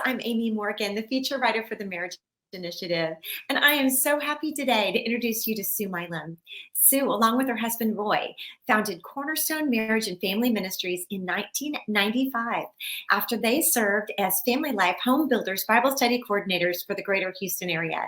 I'm Amy Morgan, the feature writer for the Marriage Initiative, and I am so happy today to introduce you to Sue Milam. Sue, along with her husband Roy, founded Cornerstone Marriage and Family Ministries in 1995 after they served as Family Life Home Builders Bible Study Coordinators for the greater Houston area.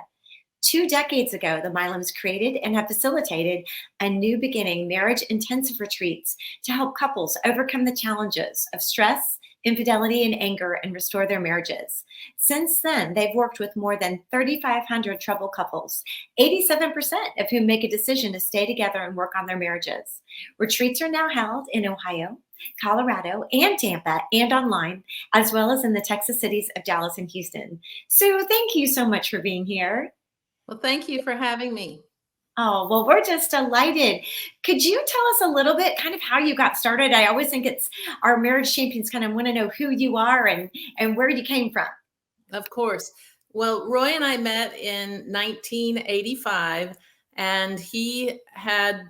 2 decades ago, the Milams created and have facilitated a New Beginning marriage intensive retreats to help couples overcome the challenges of stress, infidelity, and anger and restore their marriages. Since then, they've worked with more than 3,500 troubled couples, 87% of whom make a decision to stay together and work on their marriages. Retreats are now held in Ohio, Colorado, and Tampa, and online, as well as in the Texas cities of Dallas and Houston. Sue, thank you so much for being here. Well, thank you for having me. Oh, well, we're just delighted. Could you tell us a little bit kind of how you got started? I always think it's our marriage champions kind of want to know who you are and where you came from. Of course. Well, Roy and I met in 1985, and he had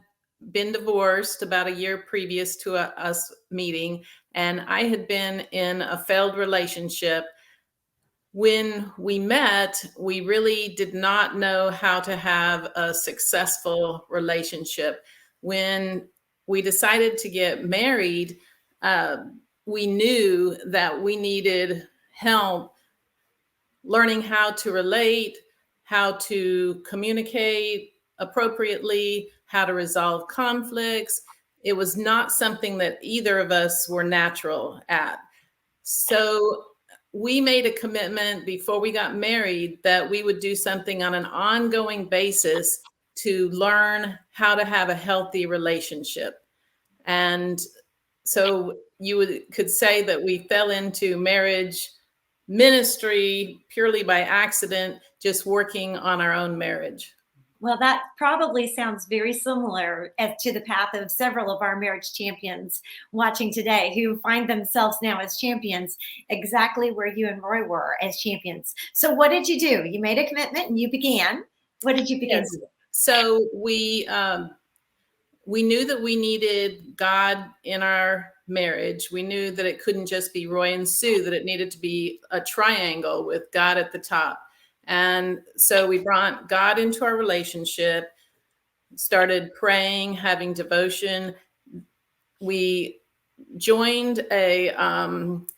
been divorced about a year previous to us meeting, and I had been in a failed relationship. When we met, we really did not know how to have a successful relationship. When we decided to get married, we knew that we needed help learning how to relate, how to communicate appropriately, how to resolve conflicts. It was not something that either of us were natural at. So we made a commitment before we got married that we would do something on an ongoing basis to learn how to have a healthy relationship. And so you could say that we fell into marriage ministry purely by accident, just working on our own marriage. Well, that probably sounds very similar to the path of several of our marriage champions watching today who find themselves now as champions, exactly where you and Roy were as champions. So what did you do? You made a commitment and you began. What did you begin to do? So we knew that we needed God in our marriage. We knew that it couldn't just be Roy and Sue, that it needed to be a triangle with God at the top. And so we brought God into our relationship, started praying, having devotion. We joined a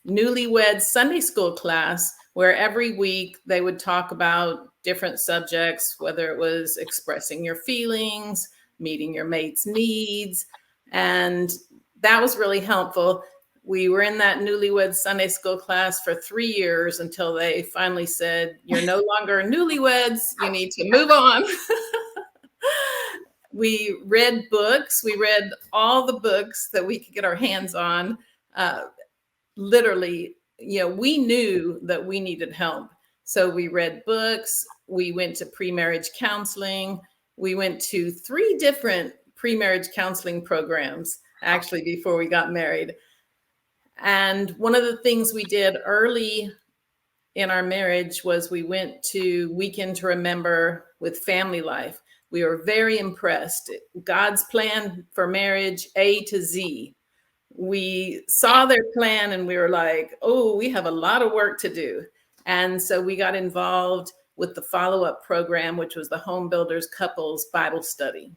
newlywed Sunday school class where every week they would talk about different subjects, whether it was expressing your feelings, meeting your mate's needs. And that was really helpful. We were in that newlywed Sunday school class for 3 years until they finally said, "You're no longer newlyweds. You need to move on." We read books. We read all the books that we could get our hands on. Literally, we knew that we needed help. So we read books. We went to pre-marriage counseling. We went to 3 different pre-marriage counseling programs, actually, before we got married. And one of the things we did early in our marriage was we went to Weekend to Remember with Family Life. We were very impressed. God's plan for marriage, A to Z. We saw their plan and we were like, oh, we have a lot of work to do. And so we got involved with the follow-up program, which was the Home Builders Couples Bible Study.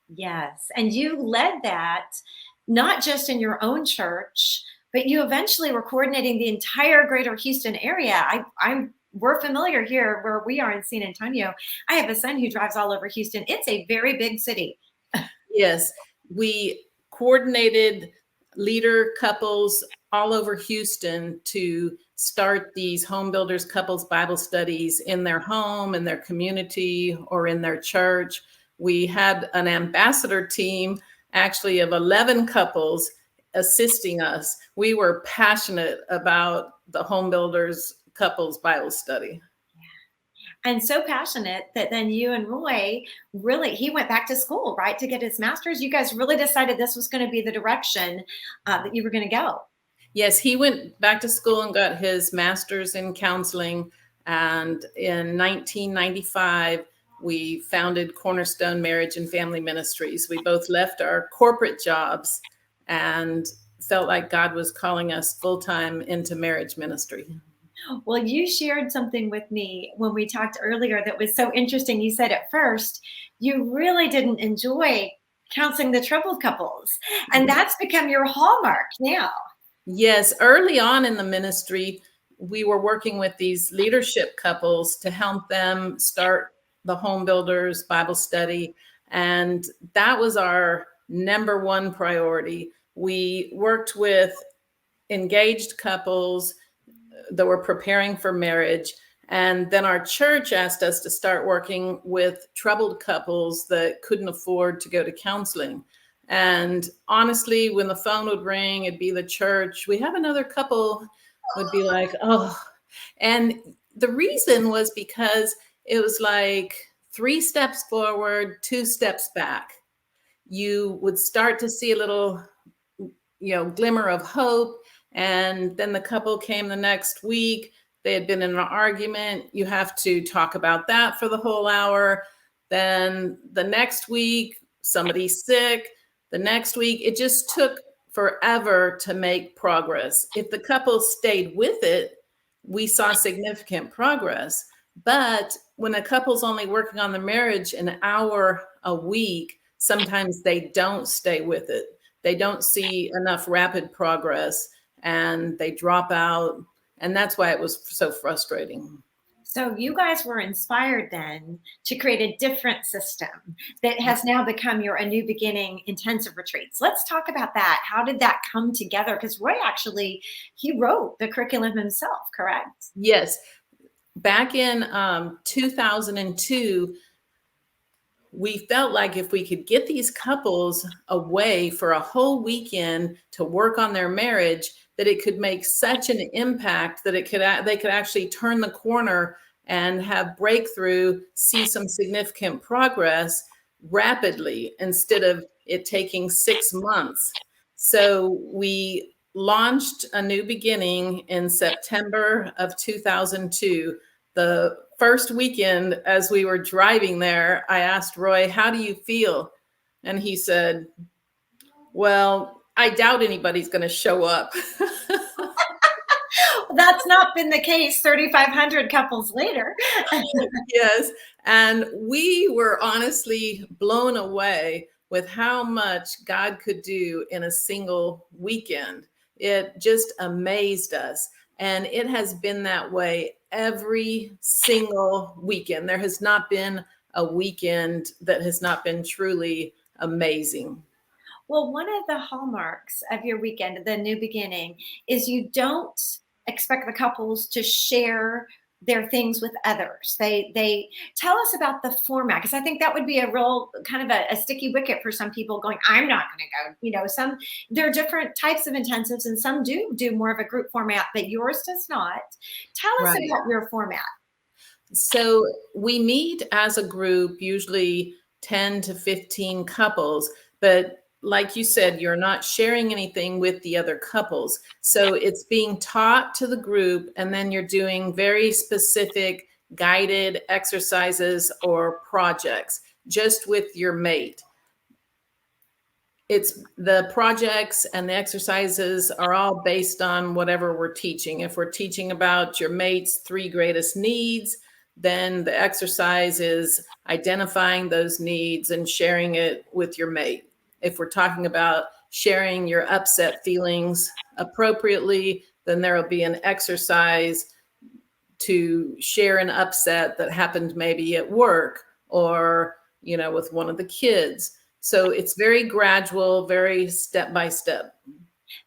Yes. And you led that not just in your own church, but you eventually were coordinating the entire greater Houston area. We're familiar here where we are in San Antonio. I have a son who drives all over Houston. It's a very big city. Yes. We coordinated leader couples all over Houston to start these Home Builders Couples Bible studies in their home, in their community, or in their church. We had an ambassador team actually of 11 couples assisting us. We were passionate about the Home Builders Couples Bible Study. And so passionate that then you and Roy he went back to school, right, to get his master's. You guys really decided this was going to be the direction that you were going to go. Yes, he went back to school and got his master's in counseling. And in 1995, we founded Cornerstone Marriage and Family Ministries. We both left our corporate jobs and felt like God was calling us full-time into marriage ministry. Well, you shared something with me when we talked earlier that was so interesting. You said at first you really didn't enjoy counseling the troubled couples, and that's become your hallmark now. Yes, early on in the ministry, we were working with these leadership couples to help them start the Home Builders Bible study. And that was our number one priority. We worked with engaged couples that were preparing for marriage. And then our church asked us to start working with troubled couples that couldn't afford to go to counseling. And honestly, when the phone would ring, it'd be the church. We have another couple, would be like, oh. And the reason was because it was like 3 steps forward, 2 steps back. You would start to see a little, glimmer of hope. And then the couple came the next week. They had been in an argument. You have to talk about that for the whole hour. Then the next week, somebody's sick. The next week, it just took forever to make progress. If the couple stayed with it, we saw significant progress. But when a couple's only working on the marriage an hour a week, sometimes they don't stay with it. They don't see enough rapid progress and they drop out. And that's why it was so frustrating. So you guys were inspired then to create a different system that has now become your A New Beginning intensive retreats. Let's talk about that. How did that come together? Because Roy actually, he wrote the curriculum himself, correct? Yes. Back in 2002, we felt like if we could get these couples away for a whole weekend to work on their marriage, that it could make such an impact that they could actually turn the corner and have breakthrough, see some significant progress rapidly instead of it taking 6 months. So we launched A New Beginning in September of 2002. The first weekend, as we were driving there, I asked Roy, how do you feel? And he said, well, I doubt anybody's going to show up. That's not been the case 3,500 couples later. Yes. And we were honestly blown away with how much God could do in a single weekend. It just amazed us. And it has been that way every single weekend. There has not been a weekend that has not been truly amazing. Well, one of the hallmarks of your weekend, the New Beginning, is you don't expect the couples to share their things with others. They tell us about the format, because I think that would be a real kind of a sticky wicket for some people going, I'm not going to go. Some there are different types of intensives, and some do more of a group format, but yours does not. Tell us Right. about your format. So we meet as a group, usually 10 to 15 couples, but like you said, you're not sharing anything with the other couples. So it's being taught to the group, and then you're doing very specific guided exercises or projects just with your mate. It's the projects and the exercises are all based on whatever we're teaching. If we're teaching about your mate's 3 greatest needs, then the exercise is identifying those needs and sharing it with your mate. If we're talking about sharing your upset feelings appropriately, then there will be an exercise to share an upset that happened maybe at work or, with one of the kids. So it's very gradual, very step by step.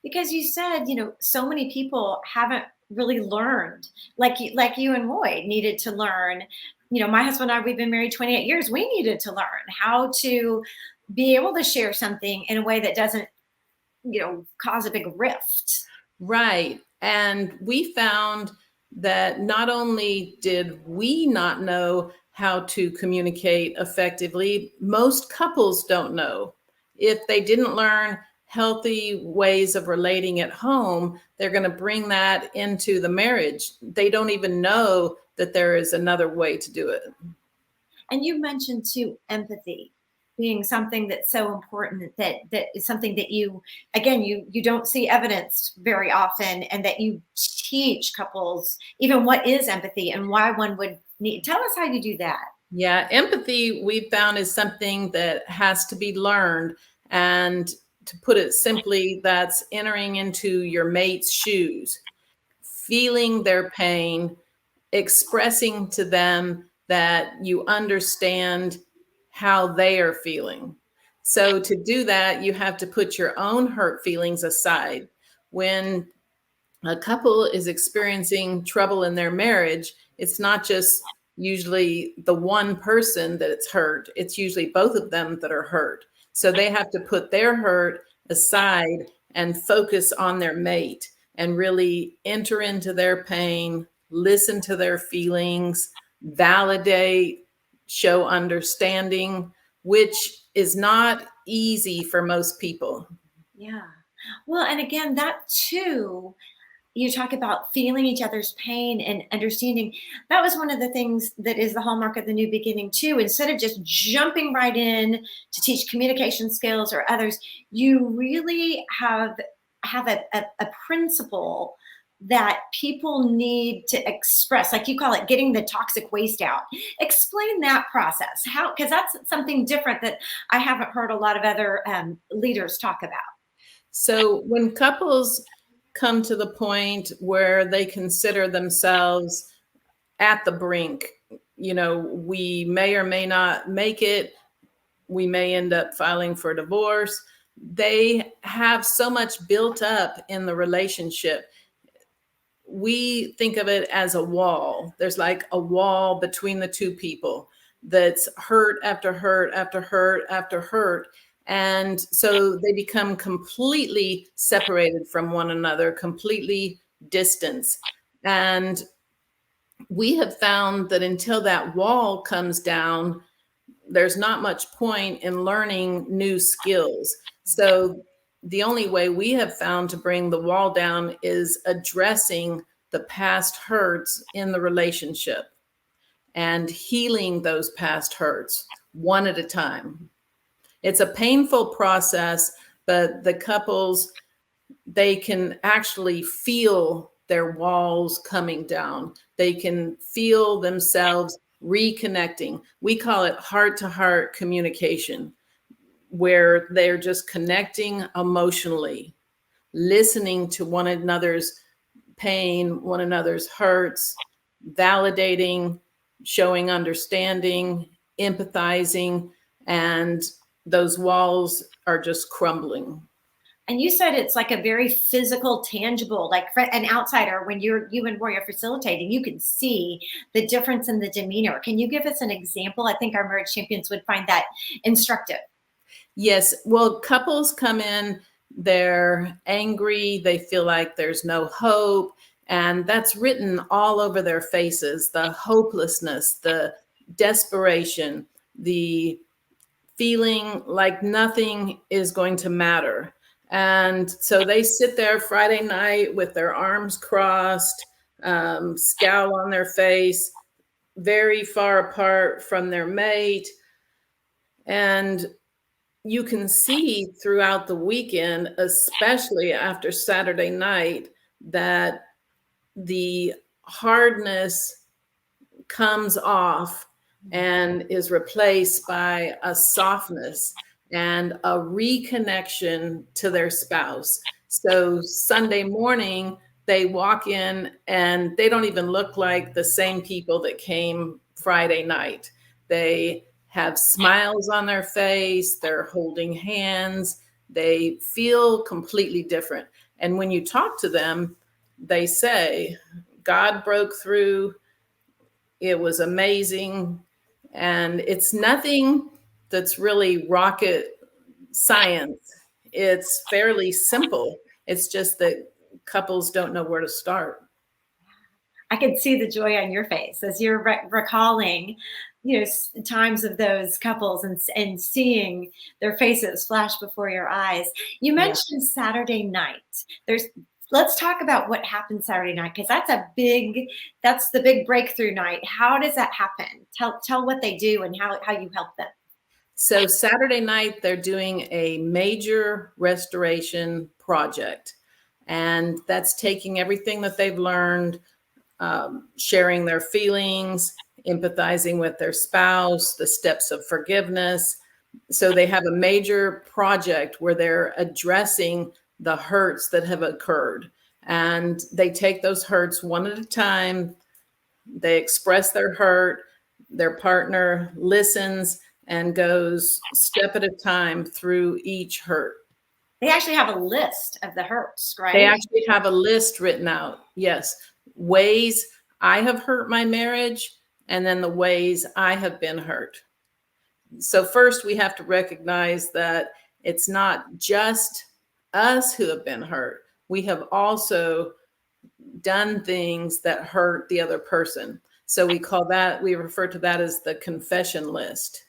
Because you said, so many people haven't really learned, like you and Roy needed to learn. My husband and I, we've been married 28 years. We needed to learn how to be able to share something in a way that doesn't, cause a big rift. Right. And we found that not only did we not know how to communicate effectively, most couples don't know. If they didn't learn healthy ways of relating at home, they're going to bring that into the marriage. They don't even know that there is another way to do it. And you mentioned too, empathy being something that's so important, that is something that you don't see evidenced very often, and that you teach couples even what is empathy and why one would need. Tell us how you do that. Yeah, empathy we found is something that has to be learned. And to put it simply, that's entering into your mate's shoes, feeling their pain, expressing to them that you understand how they are feeling. So to do that, you have to put your own hurt feelings aside. When a couple is experiencing trouble in their marriage, it's not just usually the one person that it's hurt, it's usually both of them that are hurt. So they have to put their hurt aside and focus on their mate and really enter into their pain, listen to their feelings, validate, show understanding, which is not easy for most people. Yeah. Well, and again, that too, you talk about feeling each other's pain and understanding. That was one of the things that is the hallmark of the new beginning too. Instead of just jumping right in to teach communication skills or others, you really have a principle that people need to express, like you call it, getting the toxic waste out. Explain that process, how, because that's something different that I haven't heard a lot of other leaders talk about. So when couples come to the point where they consider themselves at the brink, we may or may not make it, we may end up filing for divorce. They have so much built up in the relationship. We think of it as a wall. There's like a wall between the two people that's hurt after hurt after hurt after hurt. And so they become completely separated from one another, completely distanced. And we have found that until that wall comes down, there's not much point in learning new skills. So the only way we have found to bring the wall down is addressing the past hurts in the relationship and healing those past hurts one at a time. It's a painful process, but the couples, they can actually feel their walls coming down. They can feel themselves reconnecting. We call it heart-to-heart communication, where they're just connecting emotionally, listening to one another's pain, one another's hurts, validating, showing understanding, empathizing, and those walls are just crumbling. And you said it's like a very physical, tangible, like for an outsider, when you and Roy are facilitating, you can see the difference in the demeanor. Can you give us an example? I think our marriage champions would find that instructive. Yes. Well, couples come in, they're angry, they feel like there's no hope. And that's written all over their faces, the hopelessness, the desperation, the feeling like nothing is going to matter. And so they sit there Friday night with their arms crossed, scowl on their face, very far apart from their mate. And you can see throughout the weekend, especially after Saturday night, that the hardness comes off and is replaced by a softness and a reconnection to their spouse. So Sunday morning, they walk in and they don't even look like the same people that came Friday night. They have smiles on their face, they're holding hands, they feel completely different. And when you talk to them, they say, God broke through, it was amazing. And it's nothing that's really rocket science. It's fairly simple. It's just that couples don't know where to start. I can see the joy on your face as you're recalling, times of those couples and seeing their faces flash before your eyes. You Yeah. mentioned Saturday night. Let's talk about what happened Saturday night, because that's the big breakthrough night. How does that happen? Tell what they do and how you help them. So Saturday night, they're doing a major restoration project. And that's taking everything that they've learned, sharing their feelings, empathizing with their spouse, the steps of forgiveness. So they have a major project where they're addressing the hurts that have occurred. And they take those hurts one at a time. They express their hurt. Their partner listens and goes step at a time through each hurt. They actually have a list of the hurts, right? They actually have a list written out. Yes. Ways I have hurt my marriage, and then the ways I have been hurt. So first we have to recognize that it's not just us who have been hurt. We have also done things that hurt the other person. So we refer to that as the confession list.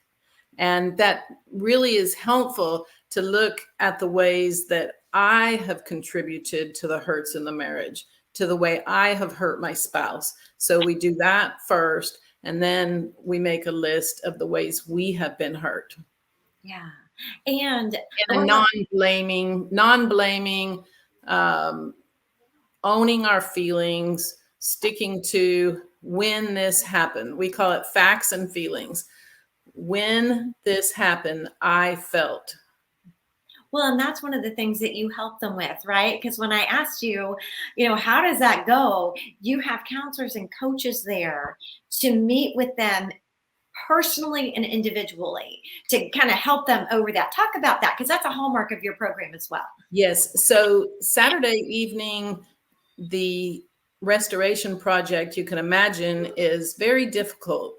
And that really is helpful to look at the ways that I have contributed to the hurts in the marriage, to the way I have hurt my spouse. So we do that first, and then we make a list of the ways we have been hurt. Yeah. And a non-blaming, owning our feelings, sticking to when this happened. We call it facts and feelings. When this happened, I felt. Well, and that's one of the things that you help them with, right? Because when I asked you, how does that go? You have counselors and coaches there to meet with them personally and individually to kind of help them over that. Talk about that, because that's a hallmark of your program as well. Yes. So Saturday evening, the restoration project, you can imagine, is very difficult.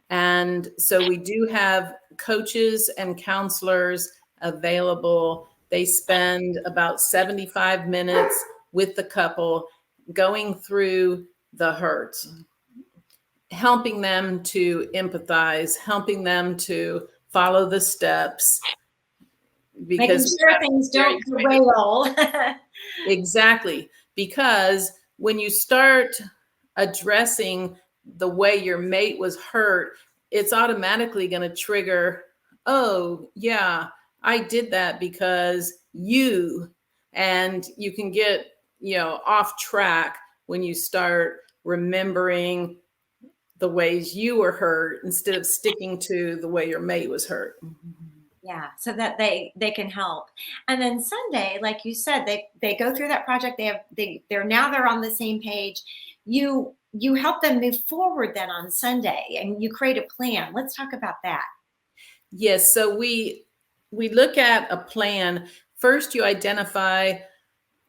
And so we do have coaches and counselors available. They spend about 75 minutes with the couple going through the hurts, helping them to empathize, helping them to follow the steps. Because making sure things don't derail. Exactly. Because when you start addressing the way your mate was hurt, it's automatically going to trigger, oh, yeah, I did that because you, and you can get, off track when you start remembering the ways you were hurt instead of sticking to the way your mate was hurt. Yeah, so that they can help. And then Sunday, like you said, they go through that project. They're on the same page. You help them move forward then on Sunday, and you create a plan. Let's talk about that. Yes, so we look at a plan. First, you identify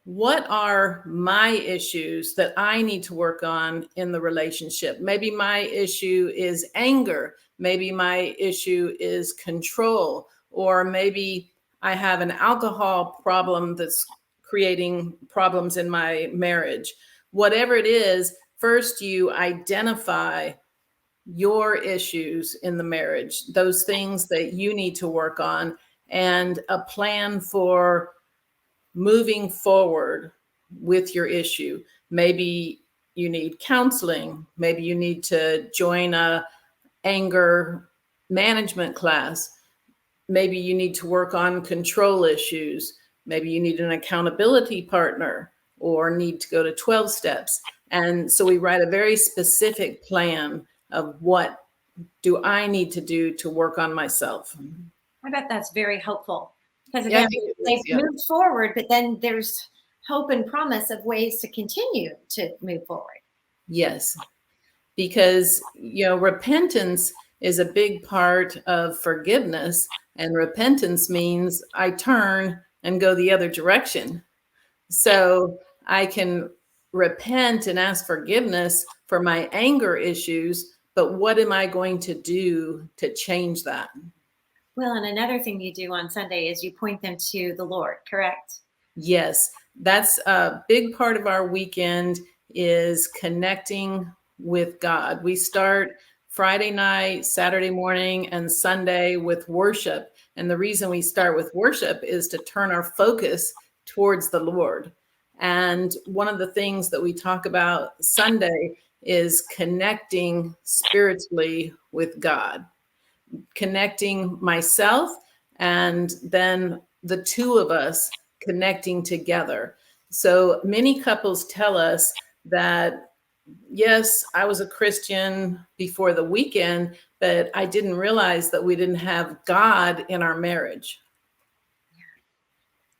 what are my issues that I need to work on in the relationship. Maybe my issue is anger. Maybe my issue is control. Or maybe I have an alcohol problem that's creating problems in my marriage. Whatever it is, first you identify your issues in the marriage, those things that you need to work on, and a plan for moving forward with your issue. Maybe you need counseling. Maybe you need to join a anger management class. Maybe you need to work on control issues. Maybe you need an accountability partner or need to go to 12 steps. And so we write a very specific plan of what do I need to do to work on myself. I bet that's very helpful, because again, they've moved forward, but then there's hope and promise of ways to continue to move forward. Yes, because, repentance is a big part of forgiveness, and repentance means I turn and go the other direction. So I can repent and ask forgiveness for my anger issues, but what am I going to do to change that? Well, and another thing you do on Sunday is you point them to the Lord, correct? Yes, that's a big part of our weekend, is connecting with God. We start Friday night, Saturday morning, and Sunday with worship. And the reason we start with worship is to turn our focus towards the Lord. And one of the things that we talk about Sunday is connecting spiritually with God, connecting myself, and then the two of us connecting together. So many couples tell us that, yes, I was a Christian before the weekend, but I didn't realize that we didn't have God in our marriage.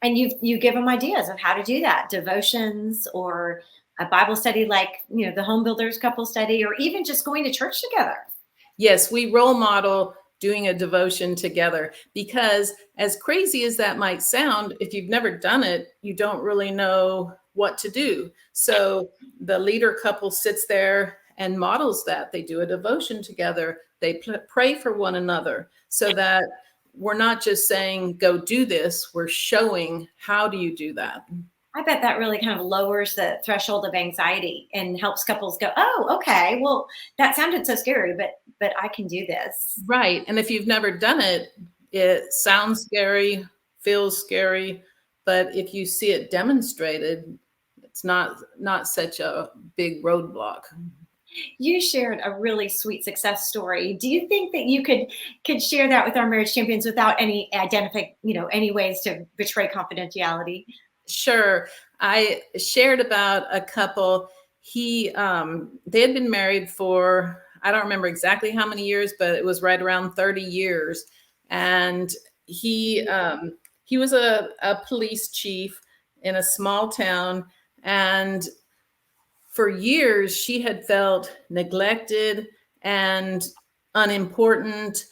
And you give them ideas of how to do that, devotions or a Bible study like, the home builders couple study, or even just going to church together. Yes, we role model doing a devotion together because, as crazy as that might sound, if you've never done it, you don't really know what to do. So the leader couple sits there and models that. They do a devotion together. They pray for one another so that we're not just saying, go do this. We're showing, how do you do that? I bet that really kind of lowers the threshold of anxiety and helps couples go, "Oh, okay. Well, that sounded so scary, but I can do this." Right. And if you've never done it, it sounds scary, feels scary, but if you see it demonstrated, it's not such a big roadblock. You shared a really sweet success story. Do you think that you could share that with our marriage champions without any any ways to betray confidentiality? Sure. I shared about a couple. They had been married for, I don't remember exactly how many years, but it was right around 30 years. And he was a police chief in a small town. And for years, she had felt neglected and unimportant,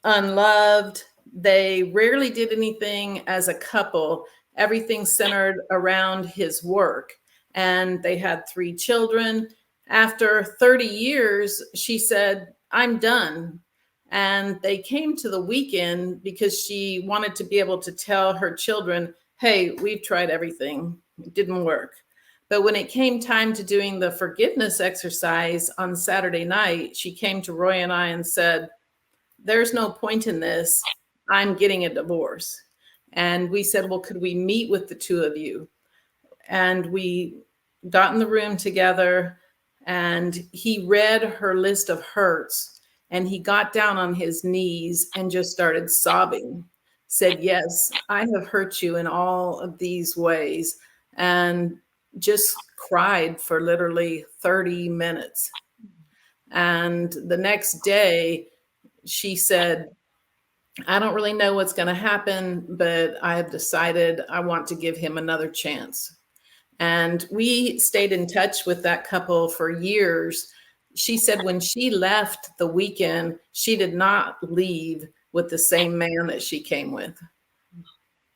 unloved. They rarely did anything as a couple. Everything centered around his work. And they had 3 children. After 30 years, she said, I'm done. And they came to the weekend because she wanted to be able to tell her children, hey, we've tried everything. It didn't work. But when it came time to doing the forgiveness exercise on Saturday night, she came to Roy and I and said, there's no point in this. I'm getting a divorce. And we said, well, could we meet with the two of you? And we got in the room together and he read her list of hurts and he got down on his knees and just started sobbing, said, yes, I have hurt you in all of these ways, and just cried for literally 30 minutes. And the next day, she said, I don't really know what's going to happen, but I have decided I want to give him another chance. And we stayed in touch with that couple for years. She said when she left the weekend, she did not leave with the same man that she came with.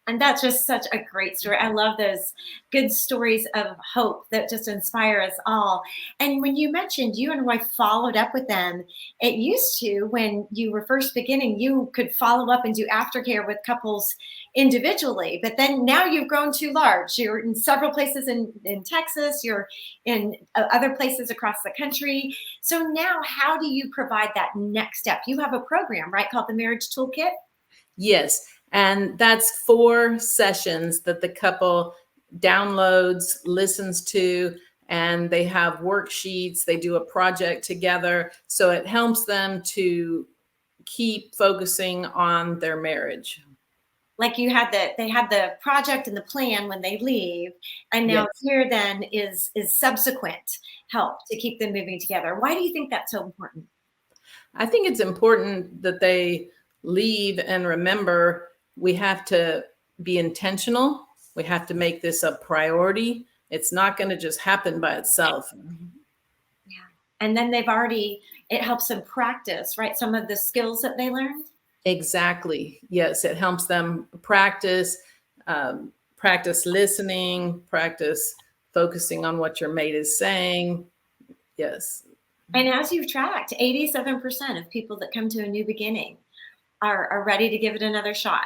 And that's just such a great story. I love those good stories of hope that just inspire us all. And when you mentioned you and your wife followed up with them, it used to, when you were first beginning, you could follow up and do aftercare with couples individually. But then now you've grown too large. You're in several places in Texas, you're in other places across the country. So now, how do you provide that next step? You have a program, right, called the Marriage Toolkit? Yes. And that's 4 sessions that the couple downloads, listens to, and they have worksheets. They do a project together. So it helps them to keep focusing on their marriage. Like they had the project and the plan when they leave, and Yes. now here then is subsequent help to keep them moving together. Why do you think that's so important? I think it's important that they leave and remember we have to be intentional. We have to make this a priority. It's not going to just happen by itself. Yeah. And then it helps them practice, right? Some of the skills that they learned. Exactly. Yes, it helps them practice, practice listening, practice focusing on what your mate is saying. Yes. And as you've tracked, 87% of people that come to a new beginning are ready to give it another shot.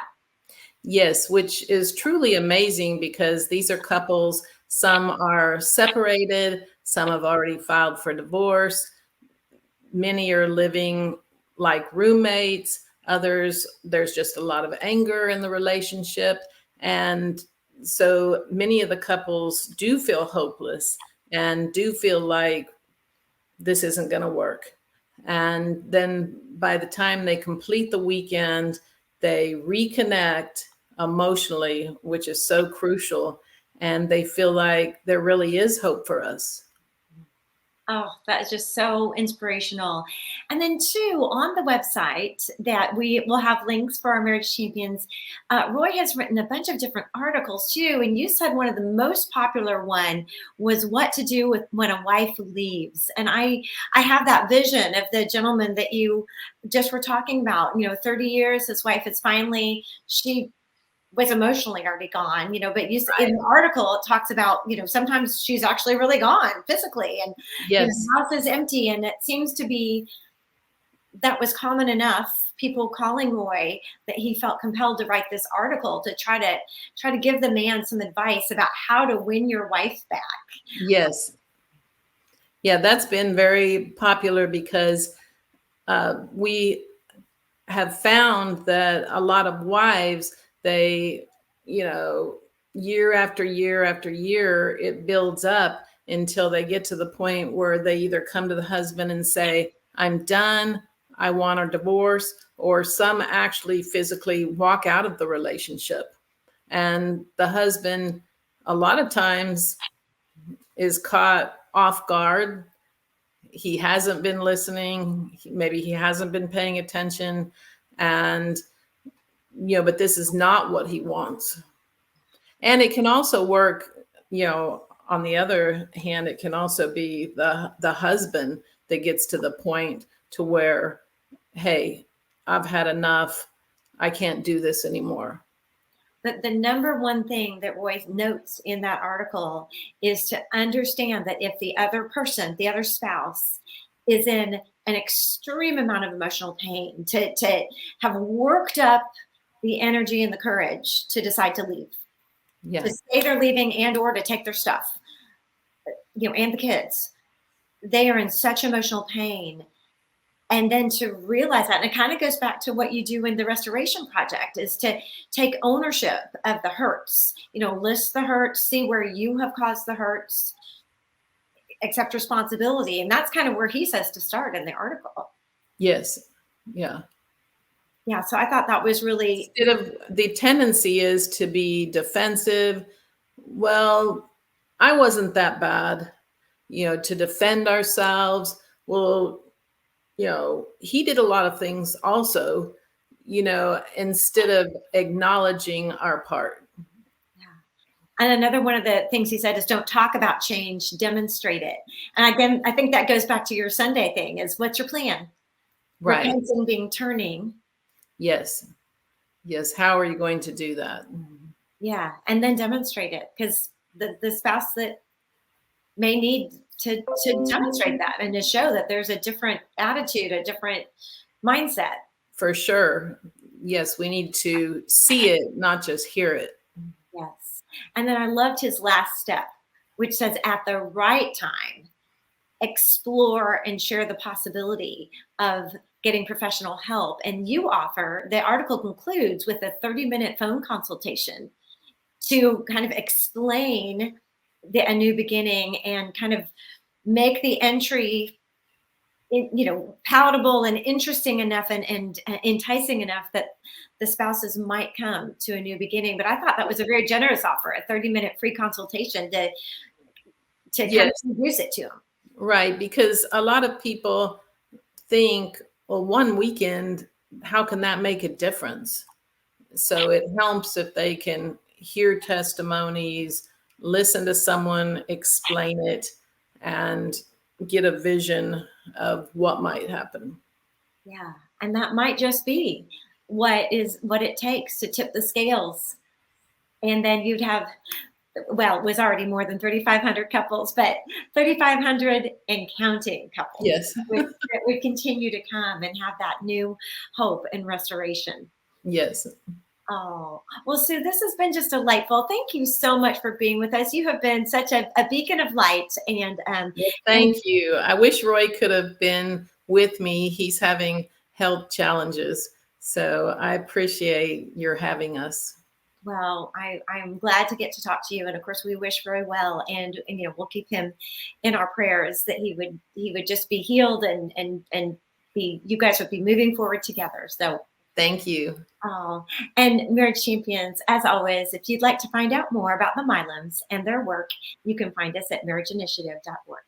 Yes, which is truly amazing because these are couples. Some are separated, some have already filed for divorce. Many are living like roommates. Others, there's just a lot of anger in the relationship. And so many of the couples do feel hopeless and do feel like this isn't going to work. And then by the time they complete the weekend, they reconnect emotionally, which is so crucial. and they feel like there really is hope for us. Oh, that is just so inspirational. And then, too, on the website that we will have links for our marriage champions, Roy has written a bunch of different articles too. And you said one of the most popular one was what to do with when a wife leaves. And I have that vision of the gentleman that you just were talking about. 30 years, his wife is finally she was emotionally already gone, but in Right. the article, it talks about, sometimes she's actually really gone physically and, Yes. the house is empty. And it seems to be that was common enough, people calling Roy, that he felt compelled to write this article to try to give the man some advice about how to win your wife back. Yes. Yeah, that's been very popular because we have found that a lot of wives, they, year after year after year, it builds up until they get to the point where they either come to the husband and say, I'm done, I want a divorce, or some actually physically walk out of the relationship. And the husband, a lot of times, is caught off guard. He hasn't been listening. Maybe he hasn't been paying attention. And, but this is not what he wants. And it can also work, on the other hand, it can also be the husband that gets to the point to where, hey, I've had enough. I can't do this anymore. But the number one thing that Roy notes in that article is to understand that if the other person, the other spouse, is in an extreme amount of emotional pain, to have worked up the energy and the courage to decide to leave, Yeah. to say they're leaving and or to take their stuff, and the kids. They are in such emotional pain. And then to realize that, and it kind of goes back to what you do in the restoration project, is to take ownership of the hurts, list the hurts, see where you have caused the hurts, accept responsibility. And that's kind of where he says to start in the article. Yes. Yeah. Yeah. So I thought that was really, Instead of, the tendency is to be defensive. Well, I wasn't that bad, to defend ourselves. Well, he did a lot of things also, instead of acknowledging our part. yeah. And another one of the things he said is don't talk about change, demonstrate it. And again, I think that goes back to your Sunday thing is what's your plan? Right. Repenting being turning. Yes. Yes. How are you going to do that? Yeah. And then demonstrate it, because the spouse that may need to demonstrate that and to show that there's a different attitude, a different mindset. For sure. Yes. We need to see it, not just hear it. Yes. And then I loved his last step, which says at the right time, explore and share the possibility of getting professional help. And you offer, the article concludes with a 30-minute phone consultation to kind of explain a new beginning and kind of make the entry palatable and interesting enough and enticing enough that the spouses might come to a new beginning. But I thought that was a very generous offer, a 30-minute free consultation to kind of introduce it to them. Right. Because a lot of people think, well, one weekend, how can that make a difference? So it helps if they can hear testimonies, listen to someone explain it, and get a vision of what might happen. Yeah. And that might just be what it takes to tip the scales. And then you'd have, well, it was already more than 3,500 couples, but 3,500 and counting couples Yes. that would continue to come and have that new hope and restoration. Yes. Oh, well, Sue, this has been just delightful. Thank you so much for being with us. You have been such a beacon of light. And thank you. I wish Roy could have been with me. He's having health challenges. So I appreciate your having us. Well, I'm glad to get to talk to you. And of course, we wish Roy well. And we'll keep him in our prayers that he would just be healed and be, you guys would be moving forward together. So Thank you. Oh, and Marriage Champions, as always, if you'd like to find out more about the Milams and their work, you can find us at marriageinitiative.org.